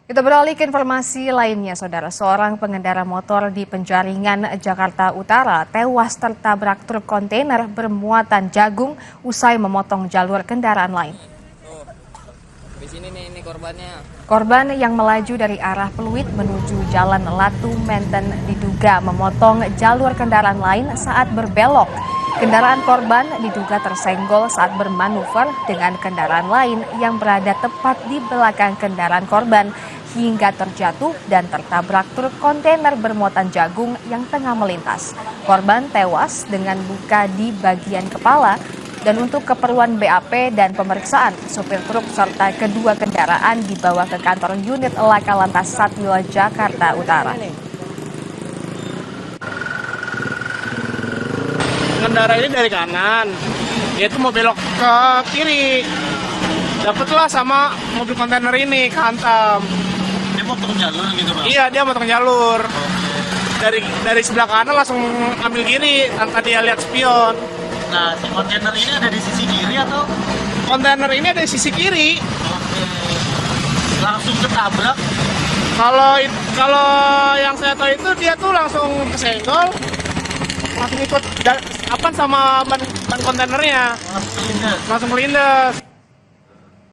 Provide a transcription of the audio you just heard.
Kita beralih ke informasi lainnya, Saudara. Seorang pengendara motor di Penjaringan, Jakarta Utara tewas tertabrak truk kontainer bermuatan jagung usai memotong jalur kendaraan lain. Di sini nih, ini korbannya. Korban yang melaju dari arah Pluit menuju Jalan Latu Menten diduga memotong jalur kendaraan lain saat berbelok. Kendaraan korban diduga tersenggol saat bermanuver dengan kendaraan lain yang berada tepat di belakang kendaraan korban hingga terjatuh dan tertabrak truk kontainer bermuatan jagung yang tengah melintas. Korban tewas dengan luka di bagian kepala dan untuk keperluan BAP dan pemeriksaan, supir truk serta kedua kendaraan dibawa ke kantor unit Laka Lantas Satwil Jakarta Utara. Pengendara ini dari kanan, dia itu mau belok ke kiri, dapatlah sama mobil kontainer ini kehantam. Dia motong jalur gitu, Bang? Iya, dia motong jalur. Dari sebelah kanan langsung ambil kiri tanpa dia lihat spion. Nah, si kontainer ini ada di sisi kiri atau? Kontainer ini ada di sisi kiri. Oke. Langsung ketabrak. Kalau yang saya tahu itu dia tuh langsung kesenggol, langsung ikut sama ban kontainernya, Langsung kelindes. langsung melindas.